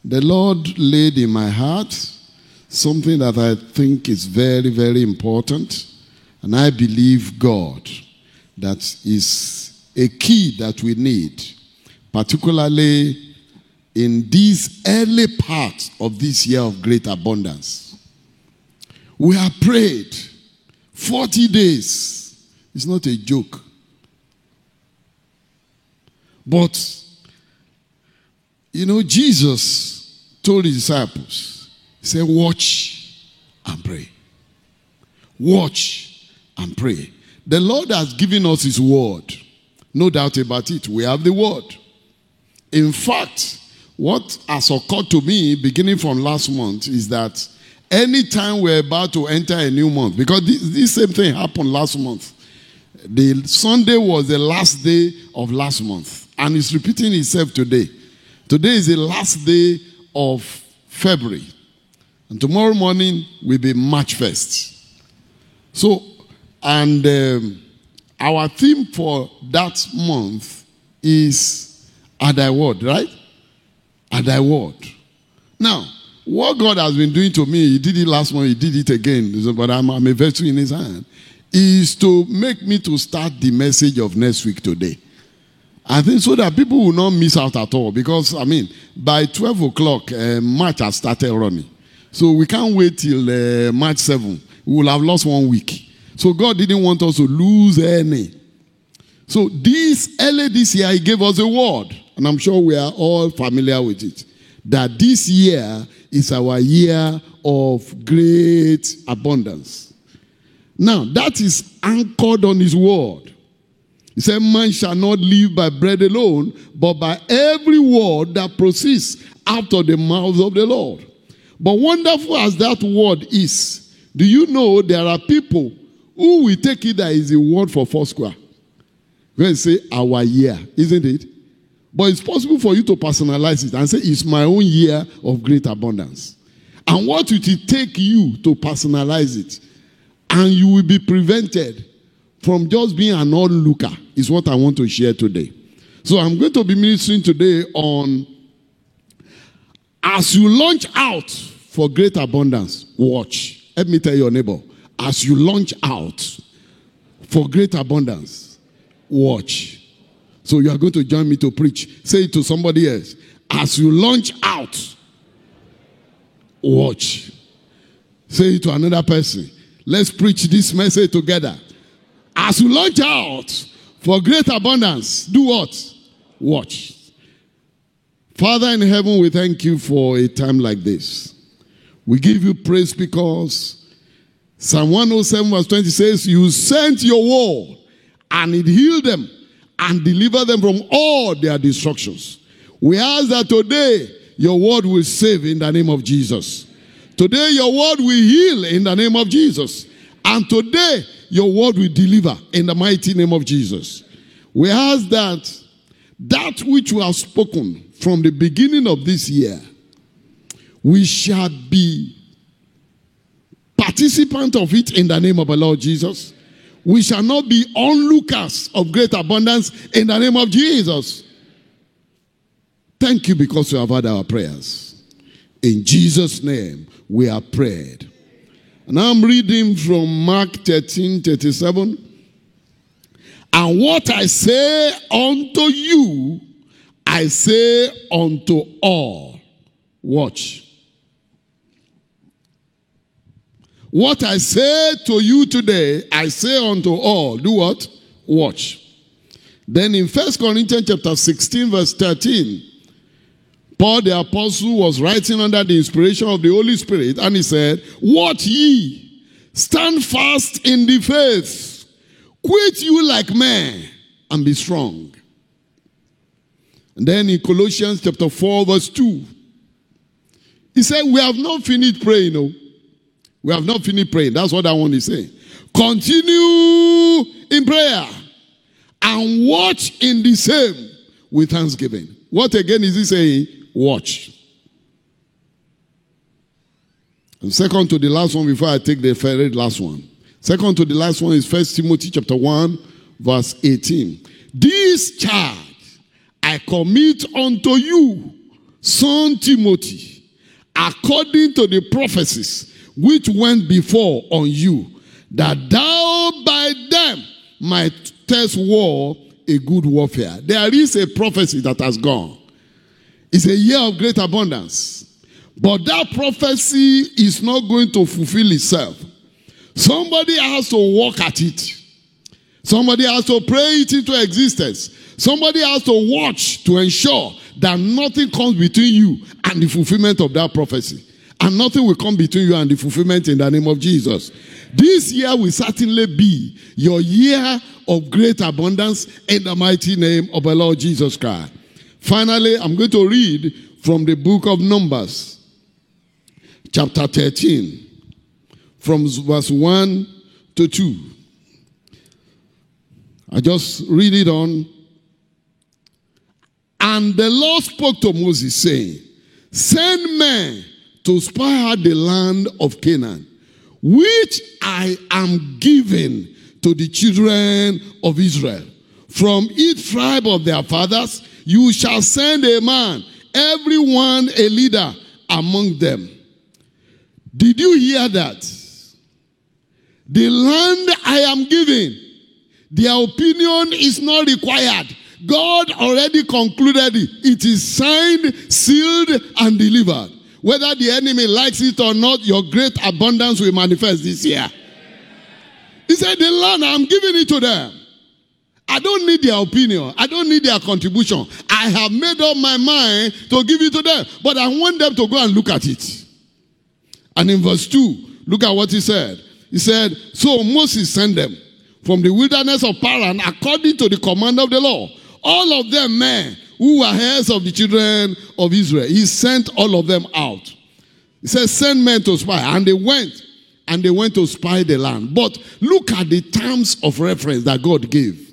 The Lord laid in my heart something that I think is very, very important. And I believe God that is a key that we need, particularly in this early part of this year of great abundance. We have prayed 40 days. It's not a joke. But, Jesus told his disciples, he said, watch and pray. Watch and pray. The Lord has given us his word. No doubt about it. We have the word. In fact, what has occurred to me beginning from last month is that anytime we're about to enter a new month, because this same thing happened last month. The Sunday was the last day of last month. And it's repeating itself today. Today is the last day of February. And tomorrow morning will be March 1st. So, and our theme for that month is At Thy Word, right? At Thy Word. Now, what God has been doing to me, he did it last month, he did it again, but I'm a vessel in his hand, is to make me to start the message of next week today. I think so that people will not miss out at all, because, by 12 o'clock, March has started running. So we can't wait till March 7. We will have lost 1 week. So God didn't want us to lose any. So early this year, he gave us a word. And I'm sure we are all familiar with it. That this year is our year of great abundance. Now, that is anchored on his word. He said, man shall not live by bread alone, but by every word that proceeds out of the mouth of the Lord. But wonderful as that word is, do you know there are people who will take it that is a word for Foursquare? We're going to say our year, isn't it? But it's possible for you to personalize it and say, it's my own year of great abundance. And what will it take you to personalize it? And you will be prevented from just being an onlooker, is what I want to share today. So I'm going to be ministering today on, as you launch out for great abundance, watch. Let me tell your neighbor, as you launch out for great abundance, watch. So you are going to join me to preach. Say it to somebody else. As you launch out, watch. Say it to another person. Let's preach this message together. As you launch out for great abundance, do what? Watch. Father in heaven, we thank you for a time like this. We give you praise because Psalm 107 verse 20 says, you sent your word and it healed them and delivered them from all their destructions. We ask that today your word will save in the name of Jesus. Today your word will heal in the name of Jesus. And today your word will deliver in the mighty name of Jesus. We ask that which we have spoken from the beginning of this year, we shall be participant of it in the name of the Lord Jesus. We shall not be onlookers of great abundance in the name of Jesus. Thank you because you have heard our prayers. In Jesus' name we have prayed. And I'm reading from Mark 13:37. And what I say unto you, I say unto all. Watch. What I say to you today, I say unto all. Do what? Watch. Then in 1 Corinthians chapter 16 verse 13, Paul the apostle was writing under the inspiration of the Holy Spirit, and he said, what ye? Stand fast in the faith. Quit you like men and be strong. And then in Colossians chapter 4 verse 2, he said, we have not finished praying. No. We have not finished praying. That's what I want to say. Continue in prayer and watch in the same with thanksgiving. What again is he saying? Watch. And second to the last one before I take the very last one. Second to the last one is 1 Timothy chapter 1 verse 18. This charge I commit unto you, son Timothy, according to the prophecies which went before on you, that thou by them might test war a good warfare. There is a prophecy that has gone. It's a year of great abundance. But that prophecy is not going to fulfill itself. Somebody has to work at it. Somebody has to pray it into existence. Somebody has to watch to ensure that nothing comes between you and the fulfillment of that prophecy. And nothing will come between you and the fulfillment in the name of Jesus. This year will certainly be your year of great abundance in the mighty name of the Lord Jesus Christ. Finally, I'm going to read from the book of Numbers, chapter 13, from verse 1 to 2. I just read it on. And the Lord spoke to Moses, saying, send men to spy out the land of Canaan, which I am giving to the children of Israel. From each tribe of their fathers, you shall send a man, every one a leader among them. Did you hear that? The land I am giving, their opinion is not required. God already concluded it. It is signed, sealed, and delivered. Whether the enemy likes it or not, your great abundance will manifest this year. He said, the land, I'm giving it to them. I don't need their opinion. I don't need their contribution. I have made up my mind to give it to them. But I want them to go and look at it. And in verse 2, look at what he said. He said, so Moses sent them from the wilderness of Paran according to the command of the Lord. All of them men who were heirs of the children of Israel. He sent all of them out. He said, send men to spy. And they went to spy the land. But look at the terms of reference that God gave.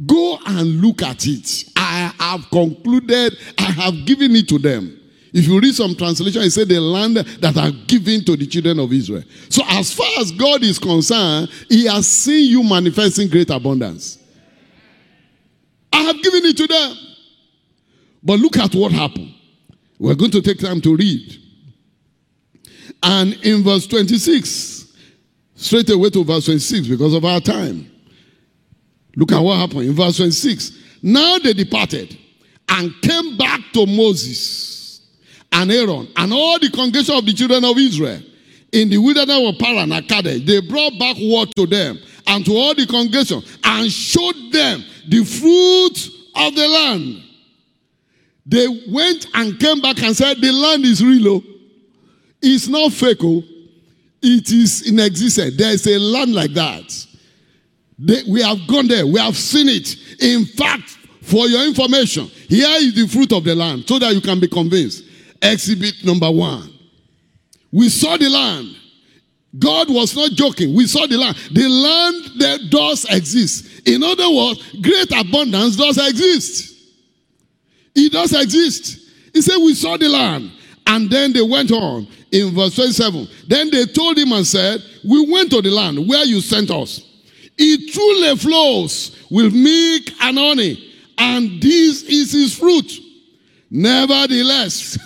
Go and look at it. I have concluded, I have given it to them. If you read some translation, it said the land that are given to the children of Israel. So as far as God is concerned, he has seen you manifesting great abundance. I have given it to them. But look at what happened. We're going to take time to read. And in verse 26, straight away to verse 26 because of our time. Look at what happened in verse 26. Now they departed and came back to Moses and Aaron and all the congregation of the children of Israel in the wilderness of Paran and Kadesh. They brought back word to them and to all the congregation and showed them the fruit of the land. They went and came back and said, the land is real. It's not fake. It is in existence. There is a land like that. We have gone there. We have seen it. In fact, for your information, here is the fruit of the land so that you can be convinced. Exhibit number 1. We saw the land. God was not joking. We saw the land. The land that does exist. In other words, great abundance does exist. It does exist. He said, we saw the land. And then they went on in verse 27. Then they told him and said, we went to the land where you sent us. It truly flows with milk and honey, and this is his fruit. Nevertheless,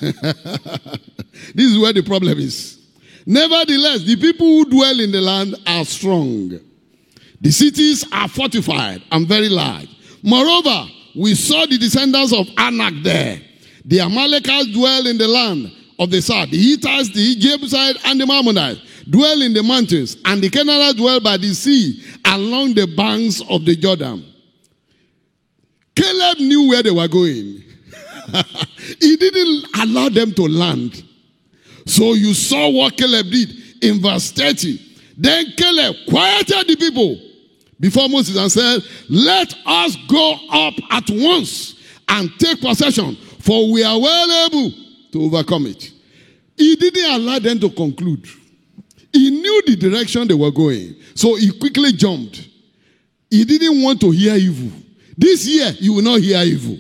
this is where the problem is. Nevertheless, the people who dwell in the land are strong. The cities are fortified and very large. Moreover, we saw the descendants of Anak there. The Amalekites dwell in the land of the south. The Hittites, the Jebusites, and the Mammonites dwell in the mountains, and the Canaanites dwell by the sea along the banks of the Jordan. Caleb knew where they were going. He didn't allow them to land. So you saw what Caleb did in verse 30. Then Caleb quieted the people before Moses and said, let us go up at once and take possession, for we are well able to overcome it. He didn't allow them to conclude. He knew the direction they were going. So he quickly jumped. He didn't want to hear evil. This year, you will not hear evil.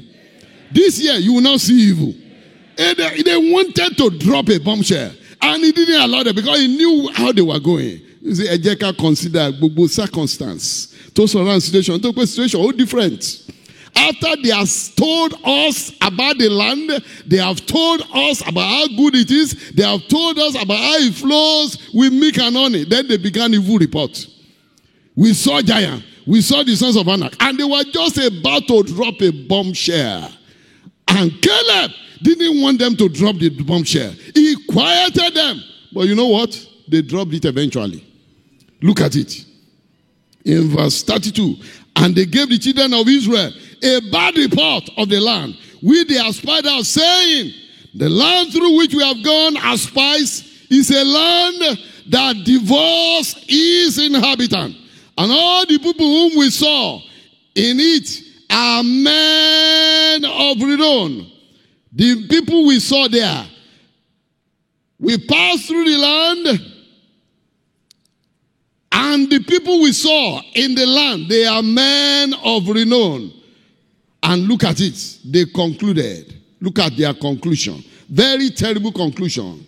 This year, you will not see evil. They wanted to drop a bombshell. And he didn't allow them because he knew how they were going. You see, Ejeka considered both circumstance. To surround situation, to situation, all different. After they have told us about the land, they have told us about how good it is, they have told us about how it flows with milk and honey. Then they began evil report. We saw giants. We saw the sons of Anak. And they were just about to drop a bombshell. And Caleb didn't want them to drop the bombshell. He quieted them. But you know what? They dropped it eventually. Look at it. In verse 32. And they gave the children of Israel a bad report of the land, which they have spied out, saying, the land through which we have gone as spies is a land that devours its inhabitants. And all the people whom we saw in it are men of renown. The people we saw there, we passed through the land, and the people we saw in the land, they are men of renown. And look at it. They concluded. Look at their conclusion. Very terrible conclusion.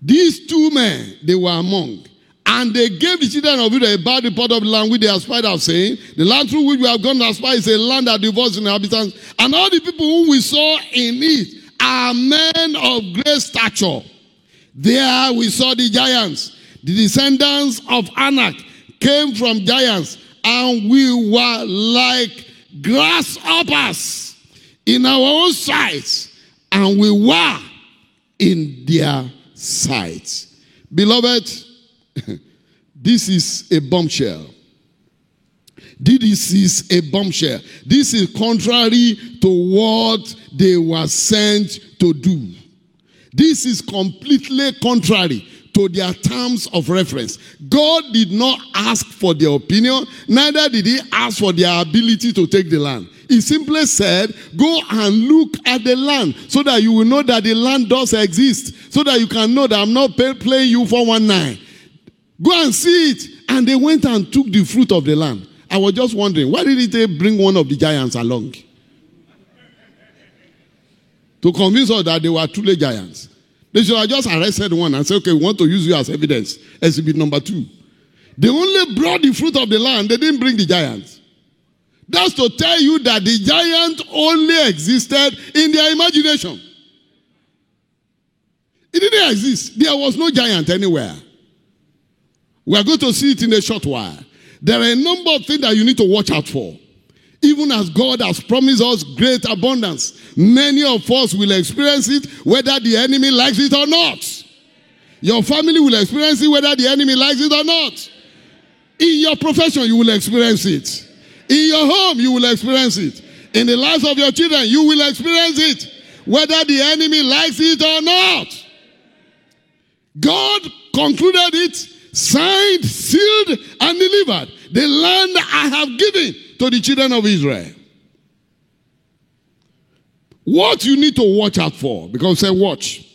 These two men, they were among. And they gave the children of Israel a bad report of the land which they have spied out, saying, the land through which we have gone as spies is a land that devours inhabitants. And all the people whom we saw in it are men of great stature. There we saw the giants. The descendants of Anak came from giants, and we were like grasshoppers in our own sight, and we were in their sight. Beloved, this is a bombshell. This is a bombshell. This is contrary to what they were sent to do. This is completely contrary to their terms of reference. God did not ask for their opinion, neither did he ask for their ability to take the land. He simply said, go and look at the land so that you will know that the land does exist, so that you can know that I'm not playing you 419. Go and see it. And they went and took the fruit of the land. I was just wondering, why didn't they bring one of the giants along? To convince us that they were truly giants. They should have just arrested one and said, okay, we want to use you as evidence. Exhibit number 2. They only brought the fruit of the land. They didn't bring the giants. That's to tell you that the giant only existed in their imagination. It didn't exist. There was no giant anywhere. We are going to see it in a short while. There are a number of things that you need to watch out for. Even as God has promised us great abundance, many of us will experience it whether the enemy likes it or not. Your family will experience it whether the enemy likes it or not. In your profession, you will experience it. In your home, you will experience it. In the lives of your children, you will experience it whether the enemy likes it or not. God concluded it, signed, sealed, and delivered the land I have given to the children of Israel. What you need to watch out for, because say watch.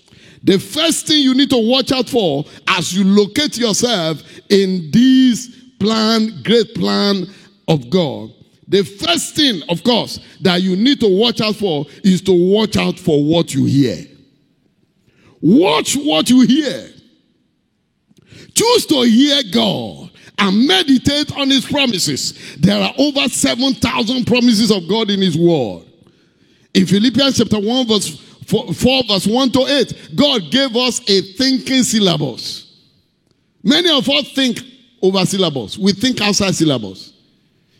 The first thing you need to watch out for as you locate yourself in this plan, great plan of God, the first thing, of course, that you need to watch out for is to watch out for what you hear. Watch what you hear. Choose to hear God and meditate on his promises. There are over 7,000 promises of God in his word. In Philippians chapter 1 verse 4 verse 1 to 8, God gave us a thinking syllabus. Many of us think over syllabus. We think outside syllabus.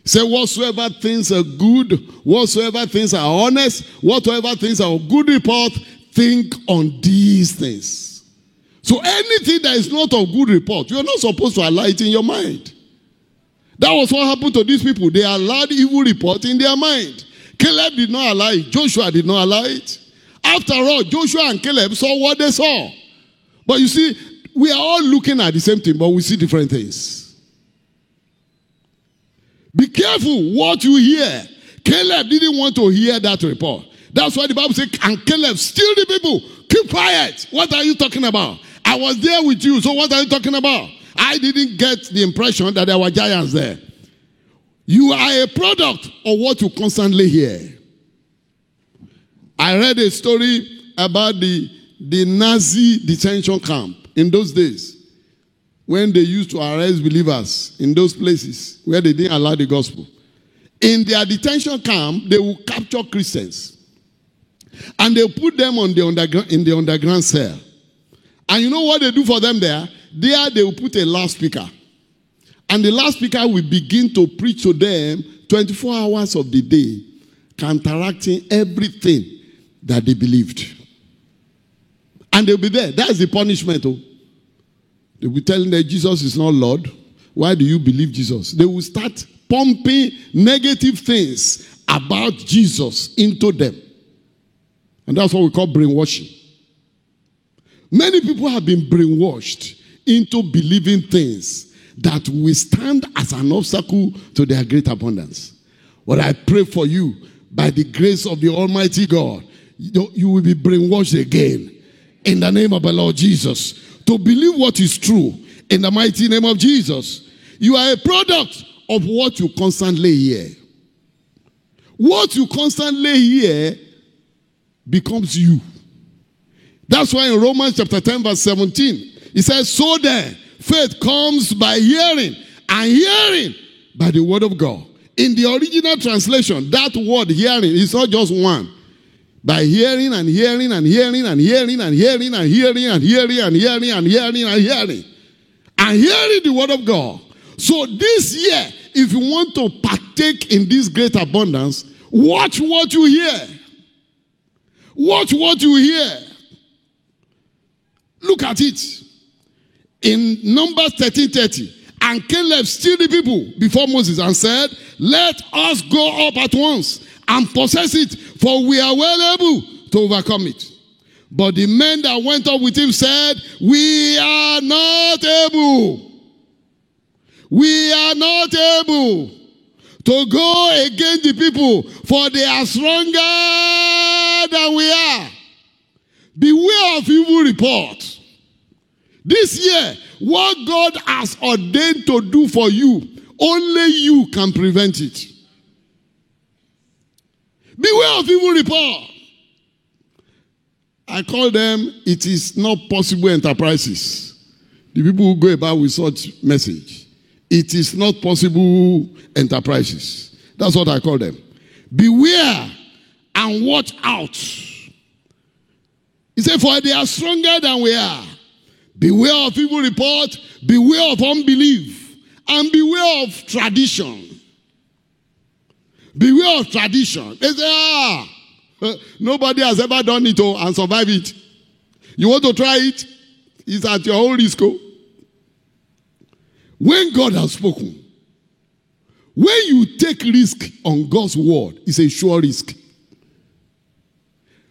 Say whatsoever things are good, whatsoever things are honest, whatsoever things are of good report, think on these things. So anything that is not of good report, you're not supposed to allow it in your mind. That was what happened to these people. They allowed evil report in their mind. Caleb did not allow it. Joshua did not allow it. After all, Joshua and Caleb saw what they saw. But you see, we are all looking at the same thing, but we see different things. Be careful what you hear. Caleb didn't want to hear that report. That's why the Bible says, and Caleb still the people. Keep quiet. What are you talking about? I was there with you, so what are you talking about? I didn't get the impression that there were giants there. You are a product of what you constantly hear. I read a story about the Nazi detention camp in those days. when they used to arrest believers in those places where they didn't allow the gospel. In their detention camp, they will capture Christians. And they put them on the in the underground cell. And you know what they do for them there? There they will put a loudspeaker. And the loudspeaker will begin to preach to them 24 hours of the day, counteracting everything that they believed. And they'll be there. That's the punishment. Oh. They'll be telling them Jesus is not Lord. Why do you believe Jesus? They will start pumping negative things about Jesus into them. And that's what we call brainwashing. Many people have been brainwashed into believing things that will stand as an obstacle to their great abundance. But I pray for you, by the grace of the Almighty God, you will be brainwashed again in the name of the Lord Jesus to believe what is true in the mighty name of Jesus. You are a product of what you constantly hear. What you constantly hear becomes you. That's why in Romans chapter 10 verse 17, it says, so then, faith comes by hearing, and hearing by the word of God. In the original translation, that word hearing is not just one. By hearing and hearing and hearing and hearing and hearing and hearing and hearing and hearing and hearing and hearing. And hearing the word of God. So this year, if you want to partake in this great abundance, watch what you hear. Watch what you hear. Look at it. In Numbers 13:30, and Caleb stilled the people before Moses and said, let us go up at once and possess it, for we are well able to overcome it. But the men that went up with him said, we are not able. We are not able to go against the people, for they are stronger than we are. Beware of evil report. This year, what God has ordained to do for you, only you can prevent it. Beware of evil report. I call them, it is not possible enterprises. The people who go about with such message. It is not possible enterprises. That's what I call them. Beware and watch out. He said, for they are stronger than we are. Beware of evil report, beware of unbelief, and beware of tradition. Beware of tradition. They say, nobody has ever done it and survived it. You want to try it? It's at your own risk. When God has spoken, when you take risk on God's word, it's a sure risk.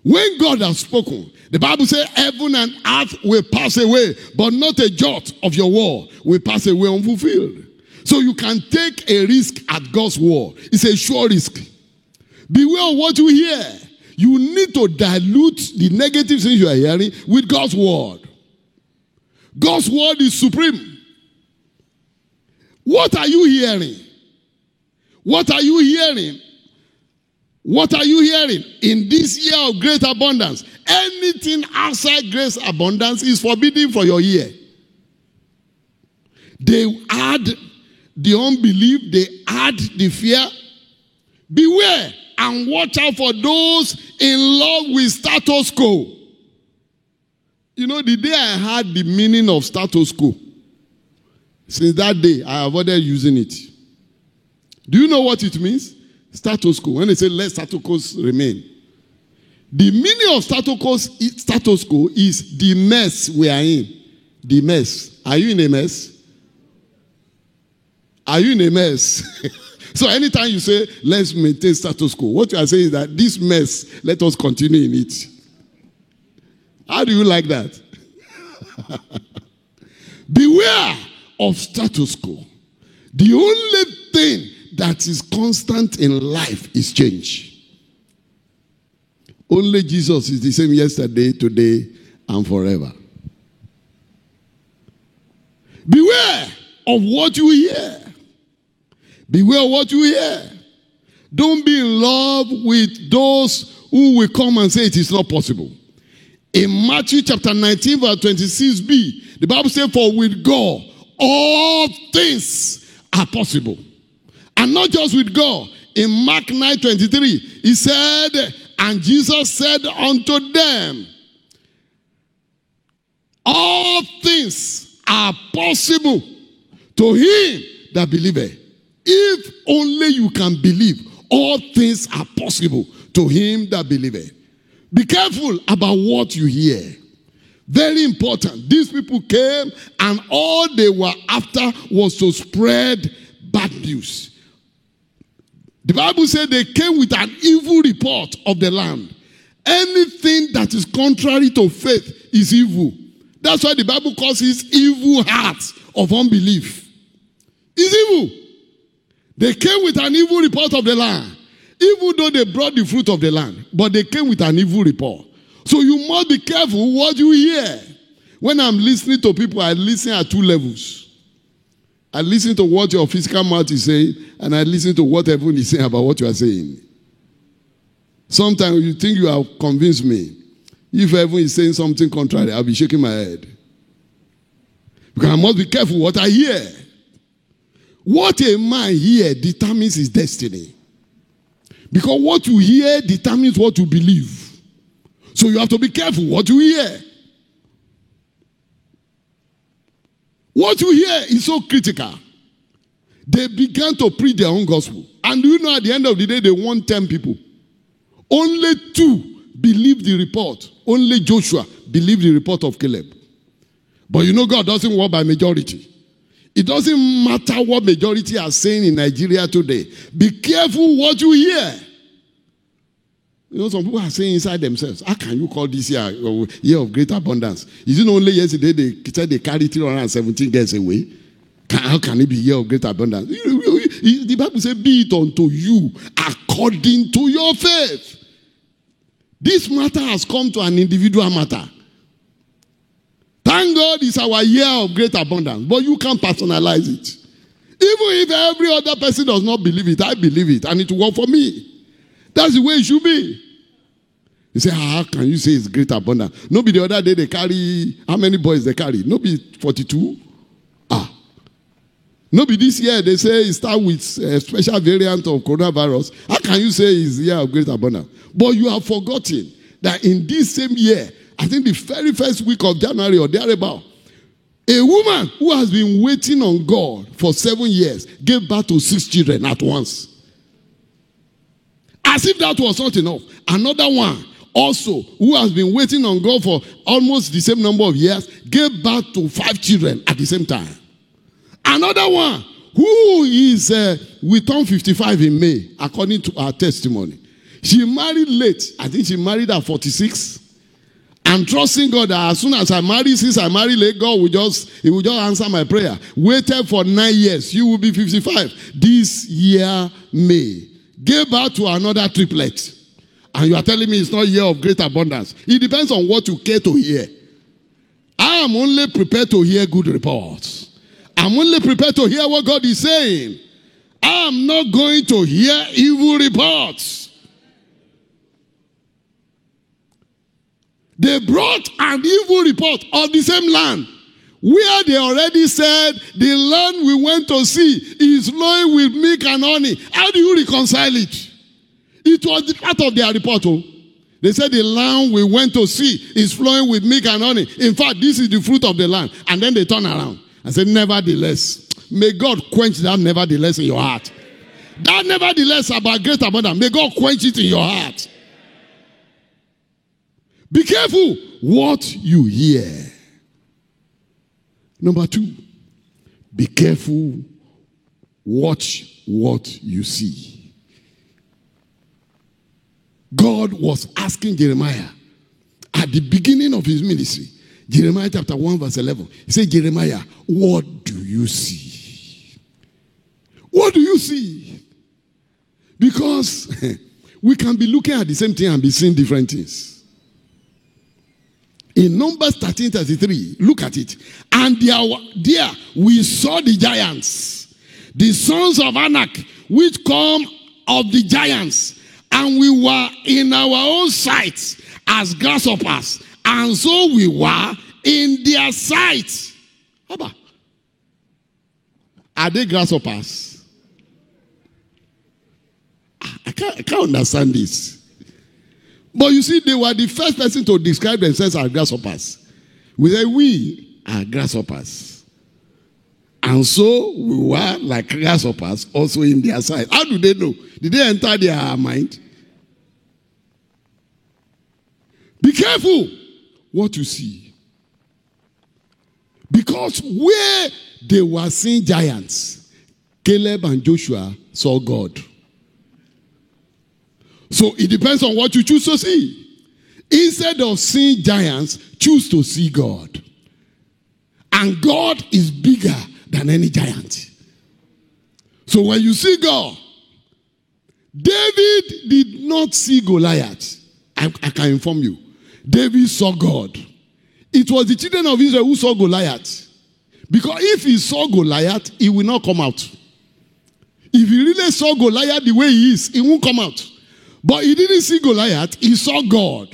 When God has spoken, the Bible says heaven and earth will pass away, but not a jot of your word will pass away unfulfilled. So you can take a risk at God's word. It's a sure risk. Beware of what you hear. You need to dilute the negative things you are hearing with God's word. God's word is supreme. What are you hearing? What are you hearing? What are you hearing in this year of great abundance? Anything outside great abundance is forbidden for your ear. They add the unbelief, they add the fear. Beware and watch out for those in love with status quo. You know, the day I heard the meaning of status quo, since that day, I avoided using it. Do you know what it means? Status quo. When they say let status quo remain. The meaning of status quo is the mess we are in. The mess. Are you in a mess? Are you in a mess? So anytime you say, let's maintain status quo, what you are saying is that this mess, let us continue in it. How do you like that? Beware of status quo. The only thing that is constant in life is change. Only Jesus is the same yesterday, today, and forever. Beware of what you hear. Beware of what you hear. Don't be in love with those who will come and say it is not possible. In Matthew chapter 19 verse 26b, the Bible says, for with God all things are possible. And not just with God. In Mark 9:23, he said, and Jesus said unto them, all things are possible to him that believeth. If only you can believe, all things are possible to him that believeth. Be careful about what you hear. Very important. These people came and all they were after was to spread bad news. The Bible said they came with an evil report of the land. Anything that is contrary to faith is evil. That's why the Bible calls it evil hearts of unbelief. It's evil. They came with an evil report of the land. Even though they brought the fruit of the land, but they came with an evil report. So you must be careful what you hear. When I'm listening to people, I listen at two levels. I listen to what your physical mouth is saying, and I listen to what heaven is saying about what you are saying. Sometimes you think you have convinced me. If heaven is saying something contrary, I'll be shaking my head. Because I must be careful what I hear. What a man hears determines his destiny. Because what you hear determines what you believe. So you have to be careful what you hear. What you hear is so critical. They began to preach their own gospel. And you know, at the end of the day, they won 10 people. Only 2 believed the report. Only Joshua believed the report of Caleb. But you know, God doesn't work by majority. It doesn't matter what majority are saying in Nigeria today. Be careful what you hear. You know, some people are saying inside themselves, how can you call this year a year of great abundance? Is it only yesterday they said they carried 317 girls away? How can it be a year of great abundance? The Bible says, be it unto you according to your faith. This matter has come to an individual matter. Thank God it's our year of great abundance, but you can't personalize it. Even if every other person does not believe it, I believe it, and it will work for me. That's the way it should be. You say, how can you say it's great abundance? No be the other day they carry, how many boys they carry? No be 42? No be this year they say it start with a special variant of coronavirus. How can you say it's the year of great abundance? But you have forgotten that in this same year, I think the very first week of January or thereabout, a woman who has been waiting on God for 7 years gave birth to 6 children at once. As if that was not enough. Another one also who has been waiting on God for almost the same number of years gave birth to 5 children at the same time. Another one who is, we turn 55 in May, according to our testimony. She married late. I think she married at 46. And trusting God that as soon as I marry, since I marry late, God will He will just answer my prayer. Waited for 9 years. You will be 55. This year, May. Gave birth to another triplet. And you are telling me it's not a year of great abundance. It depends on what you care to hear. I am only prepared to hear good reports. I'm only prepared to hear what God is saying. I am not going to hear evil reports. They brought an evil report of the same land where they already said the land we went to see is flowing with milk and honey. How do you reconcile it? It was part of their report. Oh. They said the land we went to see is flowing with milk and honey. In fact, this is the fruit of the land. And then they turn around and say, nevertheless. May God quench that nevertheless in your heart. That nevertheless about great abundance. May God quench it in your heart. Be careful what you hear. Number 2, be careful, watch what you see. God was asking Jeremiah at the beginning of his ministry, Jeremiah chapter 1 verse 11. He said, Jeremiah, what do you see? What do you see? Because we can be looking at the same thing and be seeing different things. In Numbers 13:33, look at it. And there we saw the giants, the sons of Anak, which come of the giants. And we were in our own sight as grasshoppers. And so we were in their sight. Are they grasshoppers? I can't understand this. But you see, they were the first person to describe themselves as grasshoppers. We say we are grasshoppers. And so we were like grasshoppers also in their sight. How do they know? Did they enter their mind? Be careful what you see. Because where they were seeing giants, Caleb and Joshua saw God. So it depends on what you choose to see. Instead of seeing giants, choose to see God. And God is bigger than any giant. So when you see God, David did not see Goliath. I can inform you. David saw God. It was the children of Israel who saw Goliath. Because if he saw Goliath, he will not come out. If he really saw Goliath the way he is, he won't come out. But he didn't see Goliath, he saw God.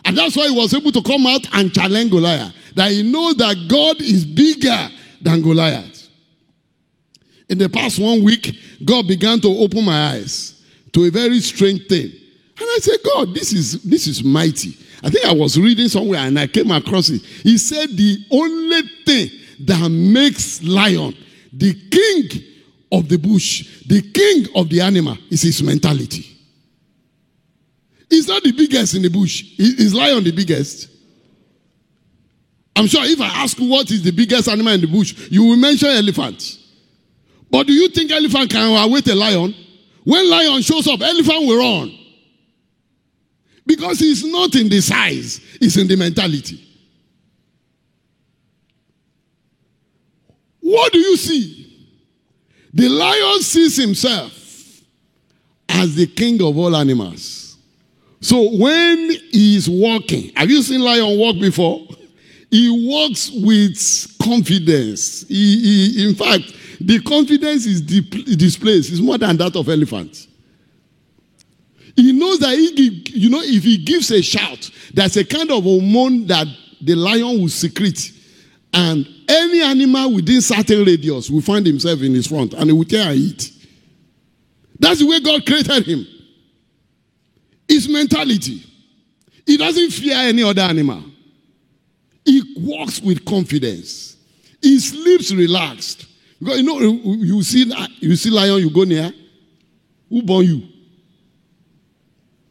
And that's why he was able to come out and challenge Goliath. That he knows that God is bigger than Goliath. In the past 1 week, God began to open my eyes to a very strange thing. And I said, God, this is mighty. I think I was reading somewhere and I came across it. He said the only thing that makes lion the king of the bush, the king of the animal, is his mentality. He's not the biggest in the bush. Is lion the biggest? I'm sure if I ask you what is the biggest animal in the bush, you will mention elephant. But do you think elephant can outweight a lion? When lion shows up, elephant will run. Because he's not in the size, he's in the mentality. What do you see? The lion sees himself as the king of all animals. So when he is walking, have you seen lion walk before? He walks with confidence. In fact, the confidence is displays is more than that of elephants. He knows that if he gives a shout, there's a kind of hormone that the lion will secrete. And any animal within certain radius will find himself in his front and he will tear and eat. That's the way God created him. His mentality. He doesn't fear any other animal. He walks with confidence. He sleeps relaxed. Because you see lion, you go near. Who born you?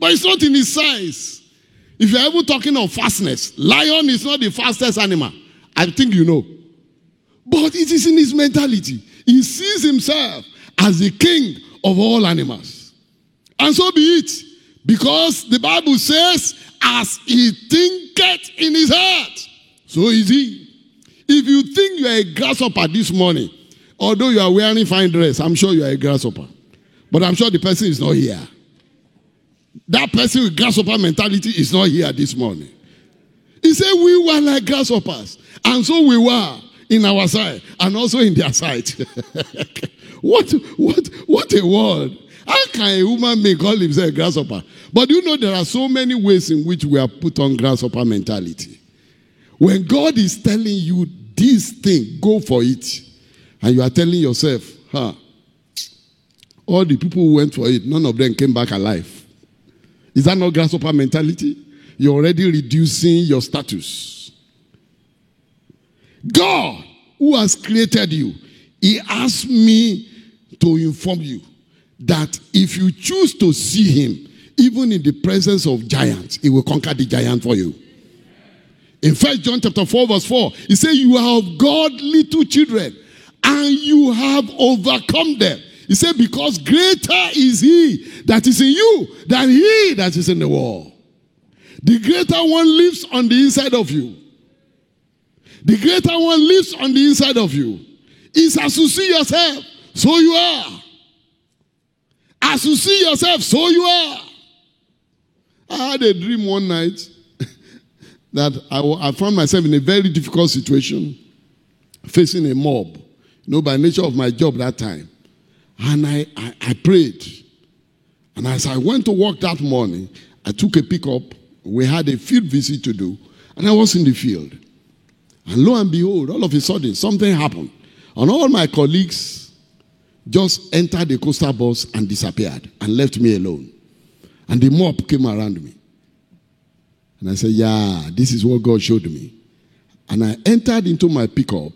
But it's not in his size. If you're ever talking of fastness, lion is not the fastest animal. I think you know. But it is in his mentality. He sees himself as the king of all animals. And so be it. Because the Bible says, as he thinketh in his heart, so is he. If you think you are a grasshopper this morning, although you are wearing fine dress, I'm sure you are a grasshopper. But I'm sure the person is not here. That person with grasshopper mentality is not here this morning. He said we were like grasshoppers. And so we were in our side and also in their side. What a word. How can a human being call himself a grasshopper? But you know there are so many ways in which we are put on grasshopper mentality. When God is telling you this thing, go for it. And you are telling yourself, all the people who went for it, none of them came back alive. Is that not grasshopper mentality? You're already reducing your status. God, who has created you, he asked me to inform you that if you choose to see him, even in the presence of giants, he will conquer the giant for you. In 1 John chapter 4 verse 4, he says, you are of God little children, and you have overcome them. He said, because greater is he that is in you than he that is in the world. The greater one lives on the inside of you. The greater one lives on the inside of you. It's as you see yourself, so you are. As you see yourself, so you are. I had a dream one night that I found myself in a very difficult situation, facing a mob, by nature of my job that time. And I prayed. And as I went to work that morning, I took a pickup. We had a field visit to do. And I was in the field. And lo and behold, all of a sudden, something happened. And all my colleagues just entered the coastal bus and disappeared and left me alone. And the mob came around me. And I said, yeah, this is what God showed me. And I entered into my pickup,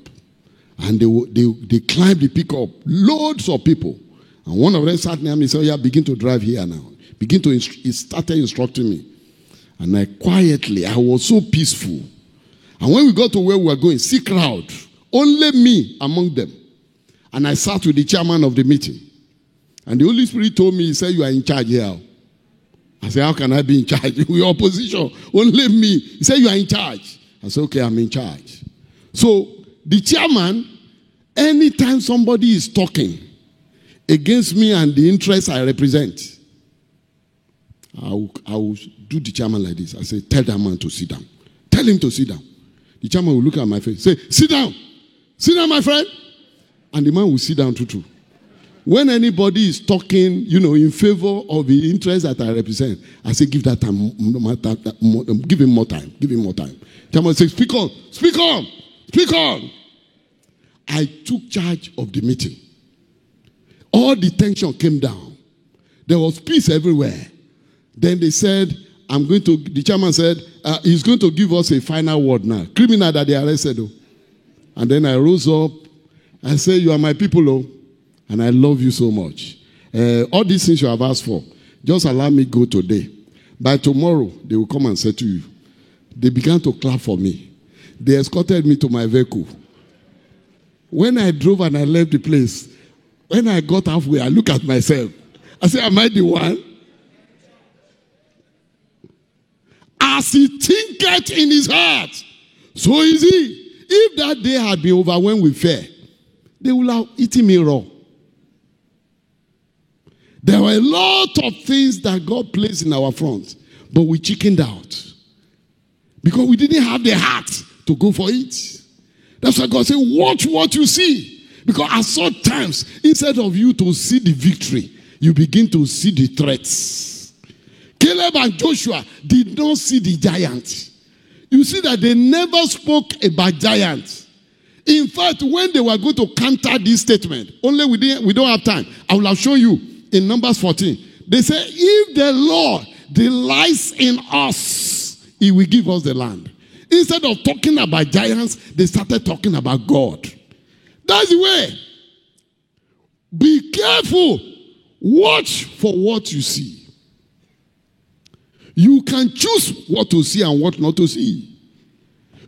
and they climbed the pickup, loads of people. And one of them sat near me and said, yeah, begin to drive here now. He started instructing me. And I was so peaceful. And when we got to where we were going, see crowd, only me among them. And I sat with the chairman of the meeting. And the Holy Spirit told me, he said, you are in charge here. I said, how can I be in charge? Your opposition, only me. He said, you are in charge. I said, okay, I'm in charge. So the chairman, anytime somebody is talking against me and the interests I represent, I will do the chairman like this. I say, tell that man to sit down. Tell him to sit down. The chairman will look at my face, say, sit down. Sit down, my friend. And the man will sit down too. When anybody is talking, in favor of the interests that I represent, I say, give that time, give him more time. Give him more time. Chairman says, speak on, speak on, speak on. I took charge of the meeting. All the tension came down. There was peace everywhere. Then they said, the chairman said, he's going to give us a final word now. Criminal that they arrested. Oh. And then I rose up and said, you are my people, oh, and I love you so much. All these things you have asked for, just allow me go today. By tomorrow, they will come and say to you. They began to clap for me. They escorted me to my vehicle. When I drove and I left the place, when I got halfway, I looked at myself. I said, am I the one? As he thinketh in his heart, so is he. If that day had been overwhelmed with fear, they would have eaten me raw. There were a lot of things that God placed in our front, but we chickened out because we didn't have the heart to go for it. That's why God said, watch what you see. Because at such times, instead of you to see the victory, you begin to see the threats. Caleb and Joshua did not see the giant. You see that they never spoke about giants. In fact, when they were going to counter this statement, only we don't have time. I will have shown you in Numbers 14. They say, if the Lord delights in us, he will give us the land. Instead of talking about giants, they started talking about God. That's the way. Be careful. Watch for what you see. You can choose what to see and what not to see.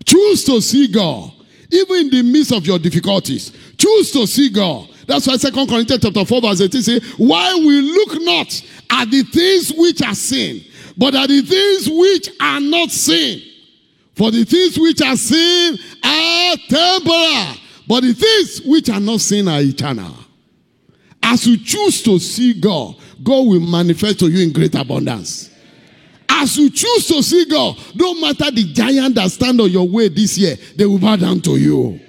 Choose to see God. Even in the midst of your difficulties. Choose to see God. That's why 2 Corinthians chapter 4 verse 18 says, why we look not at the things which are seen, but at the things which are not seen. For the things which are seen are temporal, but the things which are not seen are eternal. As you choose to see God, God will manifest to you in great abundance. As you choose to see God, no matter the giant that stand on your way this year, they will bow down to you.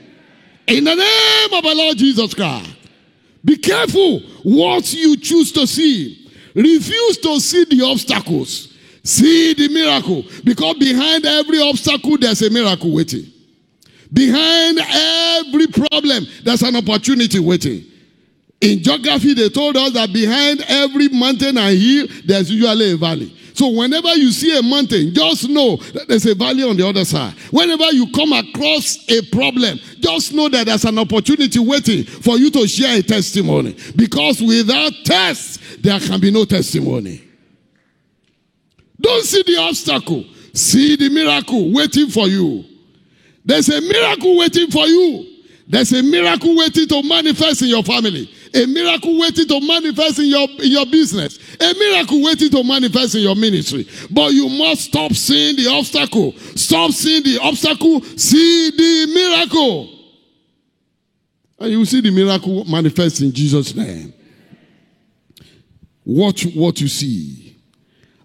In the name of our Lord Jesus Christ. Be careful what you choose to see. Refuse to see the obstacles. See the miracle. Because behind every obstacle, there's a miracle waiting. Behind every problem, there's an opportunity waiting. In geography, they told us that behind every mountain and hill, there's usually a valley. So whenever you see a mountain, just know that there's a valley on the other side. Whenever you come across a problem, just know that there's an opportunity waiting for you to share a testimony. Because without tests, there can be no testimony. Don't see the obstacle. See the miracle waiting for you. There's a miracle waiting for you. There's a miracle waiting to manifest in your family. A miracle waiting to manifest in your business. A miracle waiting to manifest in your ministry. But you must stop seeing the obstacle. Stop seeing the obstacle. See the miracle. And you will see the miracle manifest in Jesus' name. Watch what you see.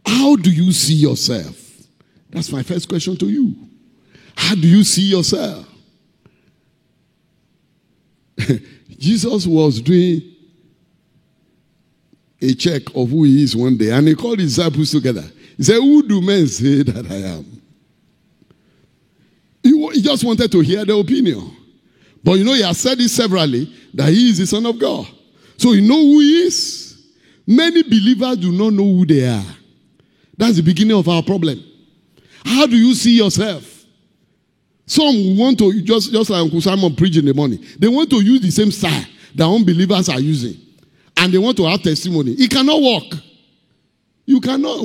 How do you see yourself? That's my first question to you. How do you see yourself? Jesus was doing a check of who he is one day, and he called his disciples together. He said, who do men say that I am? He just wanted to hear their opinion. But you know, he has said it severally, that he is the Son of God. So you know who he is. Many believers do not know who they are. That's the beginning of our problem. How do you see yourself? Some want to, just like Uncle Simon preached in the morning, they want to use the same style that unbelievers are using. And they want to have testimony. It cannot work. You cannot.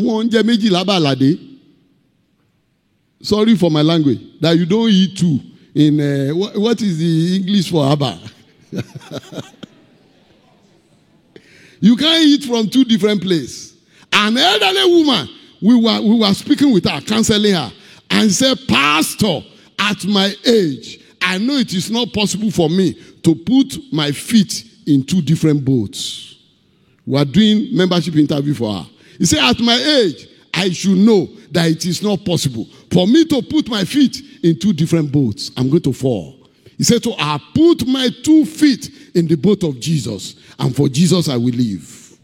Sorry for my language. That you don't eat two. In what is the English for Abba? You can't eat from two different places. An elderly woman, we were speaking with her, counseling her, and said, Pastor, at my age, I know it is not possible for me to put my feet in two different boats. We are doing membership interview for her. He said, at my age, I should know that it is not possible for me to put my feet in two different boats. I'm going to fall. He said, so I put my 2 feet in the boat of Jesus, and for Jesus I will live.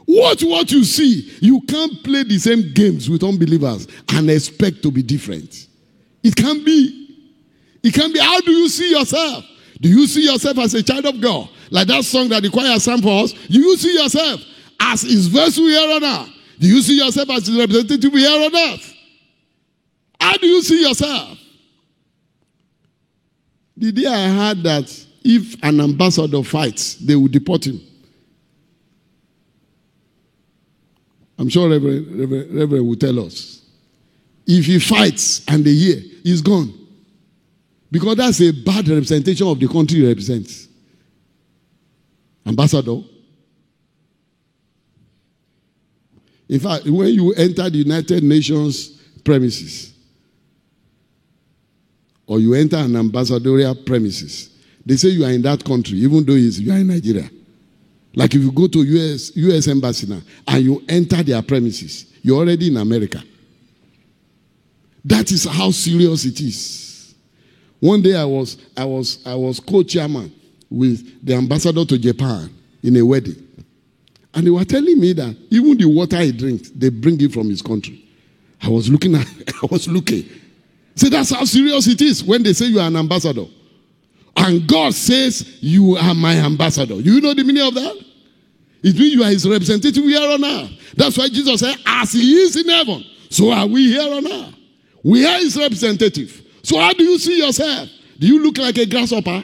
What you see, you can't play the same games with unbelievers and expect to be different. It can't be. It can't be. How do you see yourself? Do you see yourself as a child of God? Like that song that the choir sang for us. Do you see yourself as his vessel here on earth? Do you see yourself as his representative here on earth? How do you see yourself? The day I heard that if an ambassador fights, they will deport him. I'm sure Reverend will tell us. If he fights and they hear, he's gone. Because that's a bad representation of the country he represents. Ambassador. In fact, when you enter the United Nations premises, or you enter an ambassadorial premises, they say you are in that country, even though you are in Nigeria. Like if you go to US embassy now, and you enter their premises, you're already in America. That is how serious it is. One day I was co-chairman with the ambassador to Japan in a wedding. And they were telling me that even the water he drinks, they bring it from his country. I was looking. See, that's how serious it is when they say you are an ambassador. And God says, you are my ambassador. You know the meaning of that? It means you are his representative here on earth. That's why Jesus said, as he is in heaven, so are we here on earth. We are his representative. So how do you see yourself? Do you look like a grasshopper?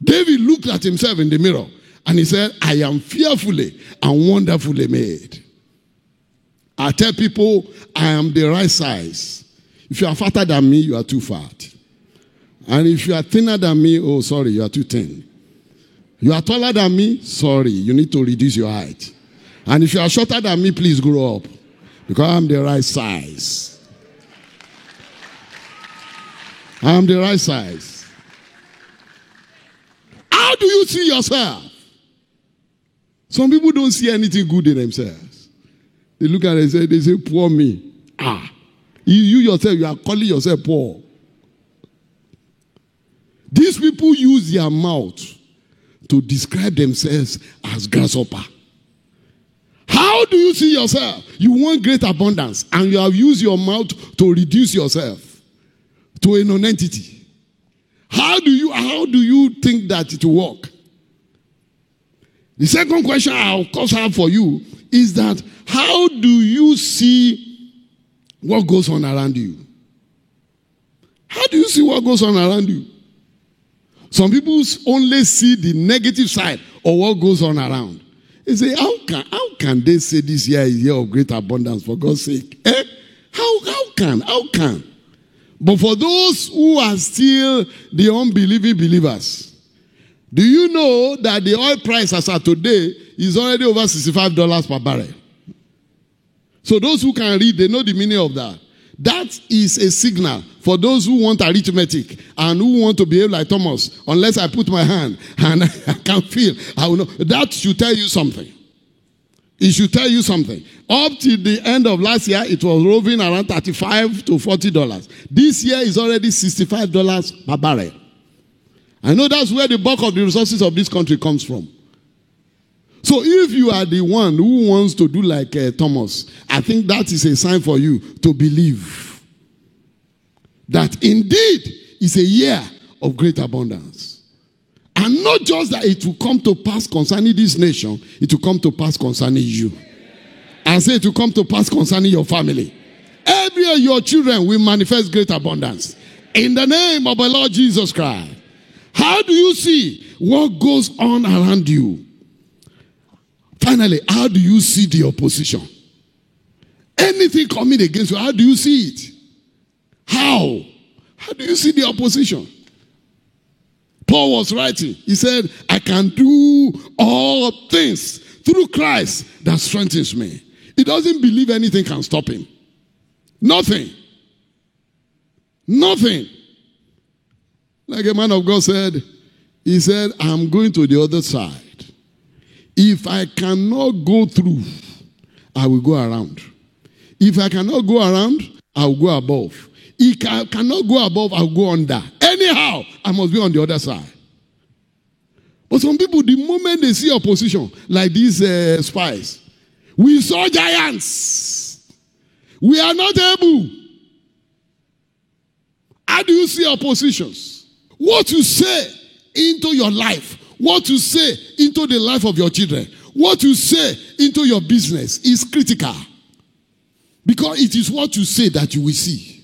David looked at himself in the mirror and he said, I am fearfully and wonderfully made. I tell people I am the right size. If you are fatter than me, you are too fat. And if you are thinner than me, oh, sorry, you are too thin. You are taller than me, sorry, you need to reduce your height. And if you are shorter than me, please grow up. Because I am the right size. I am the right size. How do you see yourself? Some people don't see anything good in themselves. They look at it and they say, poor me. You yourself, you are calling yourself poor. These people use their mouth to describe themselves as grasshopper. How do you see yourself? You want great abundance and you have used your mouth to reduce yourself to a non-entity. How do you think that it will work? The second question I of course have for you is that how do you see what goes on around you? How do you see what goes on around you? Some people only see the negative side of what goes on around. They say, how can they say this year is a year of great abundance, for God's sake? How can? But for those who are still the unbelieving believers, do you know that the oil price as of today is already over $65 per barrel? So those who can read, they know the meaning of that. That is a signal for those who want arithmetic and who want to behave like Thomas. Unless I put my hand and I can feel, I will know. That should tell you something. It should tell you something. Up to the end of last year, it was roving around $35 to $40. This year is already $65 per barrel. I know that's where the bulk of the resources of this country comes from. So if you are the one who wants to do like Thomas, I think that is a sign for you to believe. that indeed is a year of great abundance. And not just that it will come to pass concerning this nation, it will come to pass concerning you. I say it will come to pass concerning your family. Every year your children will manifest great abundance. In the name of the Lord Jesus Christ. How do you see what goes on around you? Finally, how do you see the opposition? Anything coming against you, how do you see it? How? How do you see the opposition? Paul was writing. He said, I can do all things through Christ that strengthens me. He doesn't believe anything can stop him. Nothing. Nothing. Like a man of God said, he said, I'm going to the other side. If I cannot go through, I will go around. If I cannot go around, I will go above. If I cannot go above, I will go under. Anyhow, I must be on the other side. But some people, the moment they see opposition, like these spies, we saw giants. We are not able. How do you see oppositions? What you say into your life, what you say into the life of your children, what you say into your business is critical. Because it is what you say that you will see.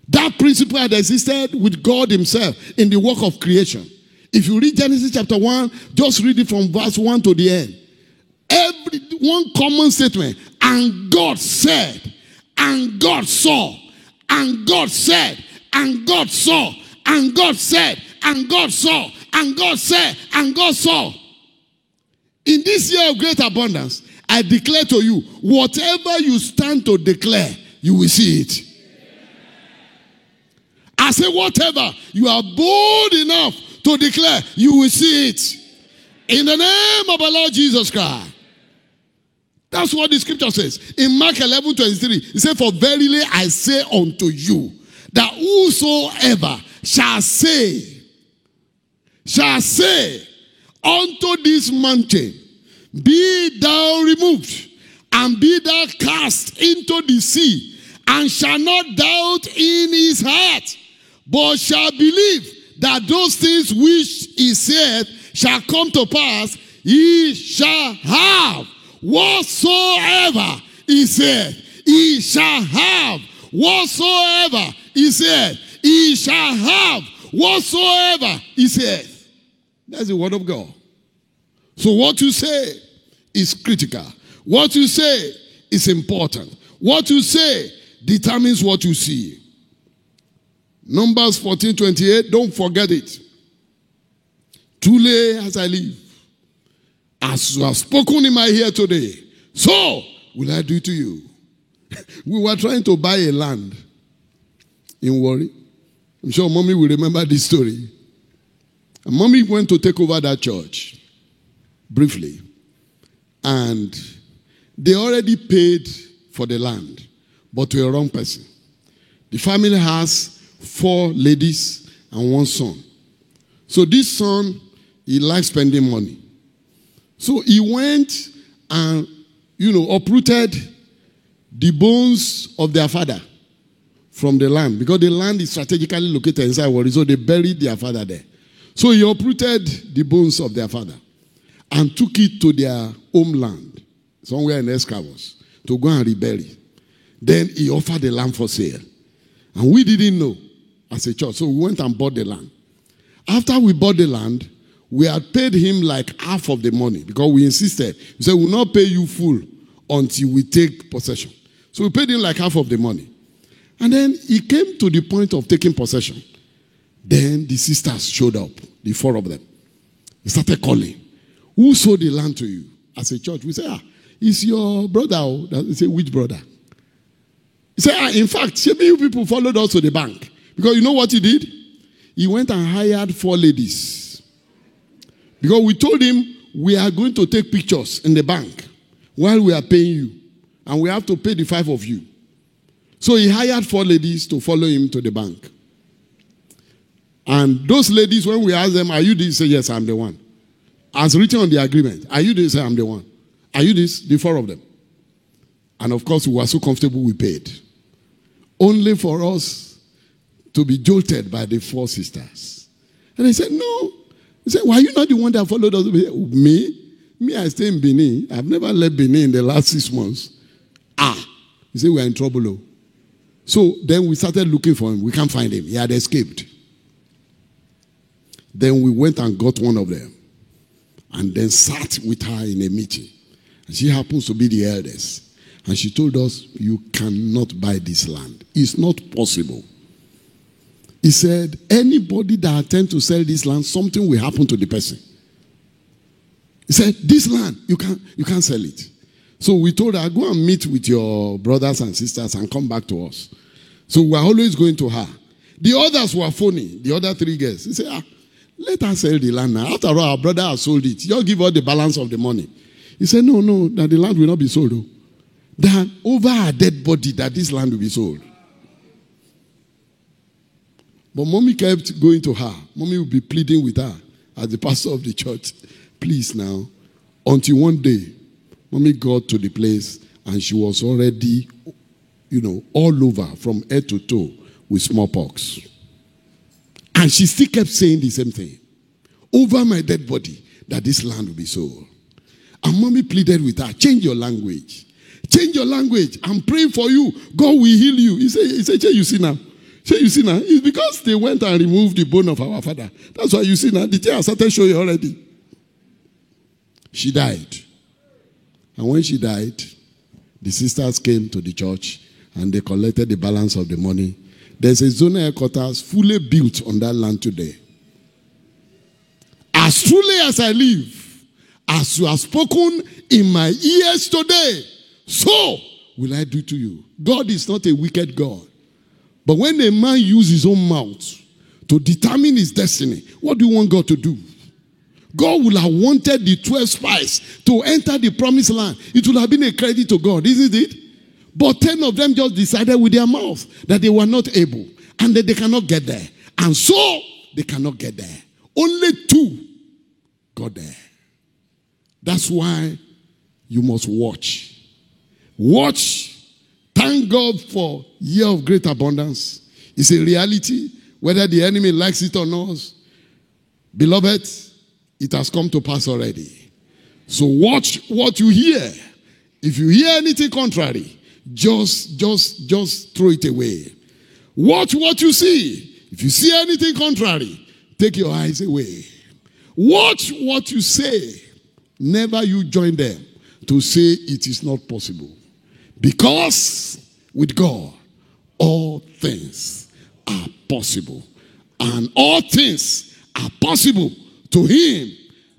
That principle had existed with God himself in the work of creation. If you read Genesis chapter 1, just read it from verse 1 to the end. Every one common statement, and God said, and God saw, and God said, and God saw, and God said, and God saw, and God said, and God saw. In this year of great abundance, I declare to you, whatever you stand to declare, you will see it. I say whatever you are bold enough to declare, you will see it. In the name of the Lord Jesus Christ. That's what the scripture says. In Mark 11:23, it says, for verily I say unto you, that whosoever shall say unto this mountain, be thou removed, and be thou cast into the sea, and shall not doubt in his heart, but shall believe that those things which he said shall come to pass, he shall have whatsoever he said. He shall have whatsoever he said. He shall have whatsoever he said. That's the word of God. So what you say is critical. What you say is important. What you say determines what you see. Numbers 14:28, don't forget it. Truly as I live, as you have spoken in my ear today, so will I do to you. We were trying to buy a land in Warri. I'm sure mommy will remember this story. And mommy went to take over that church briefly. And they already paid for the land, but to a wrong person. The family has 4 ladies and 1 son. So this son, he likes spending money. So he went and, uprooted the bones of their father from the land, because the land is strategically located inside Warri, so they buried their father there. So he uprooted the bones of their father and took it to their homeland, somewhere in Escravos, to go and rebury. Then he offered the land for sale. And we didn't know as a church, so we went and bought the land. After we bought the land, we had paid him like half of the money, because we insisted. We said, we will not pay you full until we take possession. So we paid him like half of the money. And then he came to the point of taking possession. Then the sisters showed up, the 4 of them. They started calling. Who sold the land to you? As a church, we said, it's your brother. They say, which brother? He said, in fact, you people followed us to the bank. Because you know what he did? He went and hired 4 ladies. Because we told him, we are going to take pictures in the bank while we are paying you. And we have to pay the 5 of you. So he hired 4 ladies to follow him to the bank. And those ladies, when we asked them, are you this? Say, yes, I'm the one. As written on the agreement, are you this? Say, I'm the one. Are you this? The 4 of them. And of course, we were so comfortable, we paid. Only for us to be jolted by the 4 sisters. And they said, no. He said, why are you not the one that followed us? Me? Me, I stay in Benin. I've never left Benin in the last 6 months. He said, we are in trouble. Oh. So then we started looking for him. We can't find him. He had escaped. Then we went and got one of them. And then sat with her in a meeting. And she happens to be the eldest. And she told us, you cannot buy this land. It's not possible. He said, anybody that attempts to sell this land, something will happen to the person. He said, this land, you can't sell it. So we told her, go and meet with your brothers and sisters and come back to us. So we're always going to her. The others were phony, the other 3 girls. He said, let her sell the land now. After all, our brother has sold it. Just give her the balance of the money. He said, no, that the land will not be sold. Though. That over her dead body, that this land will be sold. But mommy kept going to her. Mommy would be pleading with her as the pastor of the church. Please now. Until one day, mommy got to the place and she was already, all over from head to toe with smallpox. And she still kept saying the same thing. Over my dead body, that this land will be sold. And mommy pleaded with her, change your language. Change your language. I'm praying for you. God will heal you. He said, you see now. You see now. It's because they went and removed the bone of our father. That's why you see now. The tear started showing already. She died. And when she died, the sisters came to the church and they collected the balance of the money. There's a zonal headquarters fully built on that land today. As truly as I live, as you have spoken in my ears today, so will I do to you. God is not a wicked God. But when a man uses his own mouth to determine his destiny, what do you want God to do? God would have wanted the 12 spies to enter the promised land. It would have been a credit to God, isn't it? But 10 of them just decided with their mouth that they were not able and that they cannot get there. And so, they cannot get there. Only 2 got there. That's why you must watch. Watch. Thank God for year of great abundance. It's a reality, whether the enemy likes it or not. Beloved, it has come to pass already. So watch what you hear. If you hear anything contrary, just throw it away. Watch what you see. If you see anything contrary, take your eyes away. Watch what you say. Never you join them to say it is not possible. Because with God, all things are possible. And all things are possible to him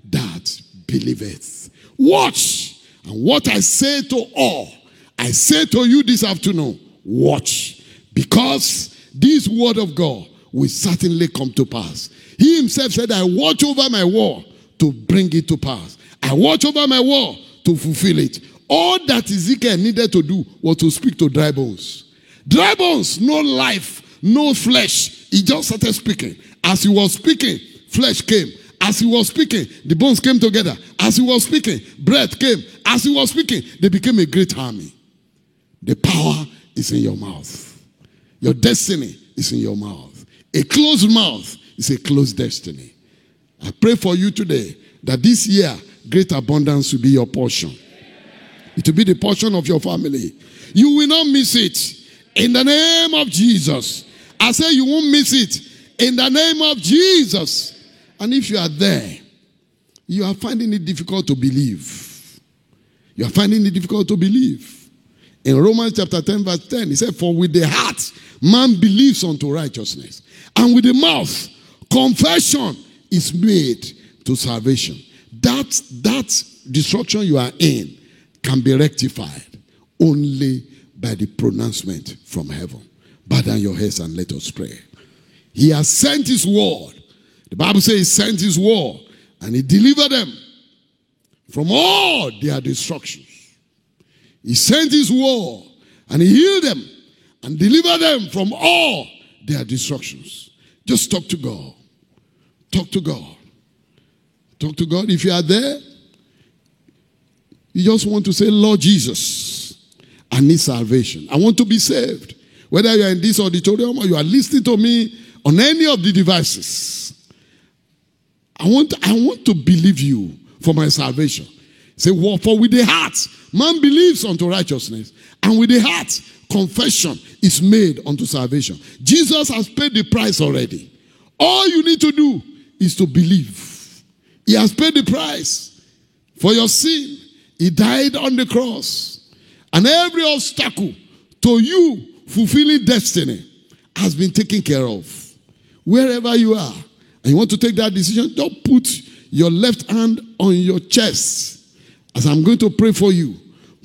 that believeth. Watch. And what I say to all, I say to you this afternoon, watch. Because this word of God will certainly come to pass. He himself said, I watch over my word to bring it to pass. I watch over my word to fulfill it. All that Ezekiel needed to do was to speak to dry bones. Dry bones, no life, no flesh. He just started speaking. As he was speaking, flesh came. As he was speaking, the bones came together. As he was speaking, breath came. As he was speaking, they became a great army. The power is in your mouth. Your destiny is in your mouth. A closed mouth is a closed destiny. I pray for you today that this year, great abundance will be your portion. It will be the portion of your family. You will not miss it. In the name of Jesus. I say you won't miss it. In the name of Jesus. And if you are there, you are finding it difficult to believe. You are finding it difficult to believe. In Romans chapter 10 verse 10, he said, for with the heart, man believes unto righteousness. And with the mouth, confession is made to salvation. That destruction you are in can be rectified only by the pronouncement from heaven. Bow down your heads and let us pray. He has sent his word. The Bible says he sent his word and he delivered them from all their destructions. He sent his word and he healed them and delivered them from all their destructions. Just talk to God. Talk to God. Talk to God. If you are there, you just want to say, Lord Jesus, I need salvation. I want to be saved. whether you are in this auditorium or you are listening to me on any of the devices, I want to believe you for my salvation. Say, well, for with the heart, man believes unto righteousness, and with the heart, confession is made unto salvation. Jesus has paid the price already. All you need to do is to believe. He has paid the price for your sin. He died on the cross. And every obstacle to you fulfilling destiny has been taken care of. Wherever you are, and you want to take that decision, don't put your left hand on your chest. As I'm going to pray for you,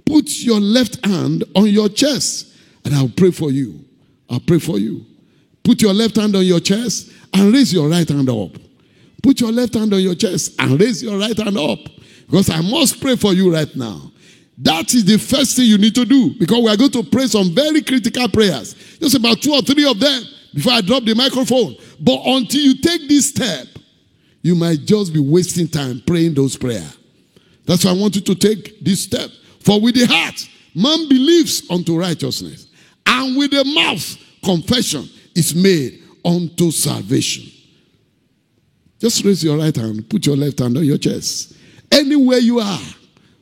put your left hand on your chest, and I'll pray for you. I'll pray for you. Put your left hand on your chest and raise your right hand up. Put your left hand on your chest and raise your right hand up. Because I must pray for you right now. That is the first thing you need to do. Because we are going to pray some very critical prayers. Just about 2 or 3 of them before I drop the microphone. But until you take this step, you might just be wasting time praying those prayers. That's why I want you to take this step. For with the heart, man believes unto righteousness. And with the mouth, confession is made unto salvation. Just raise your right hand. Put your left hand on your chest. Anywhere you are,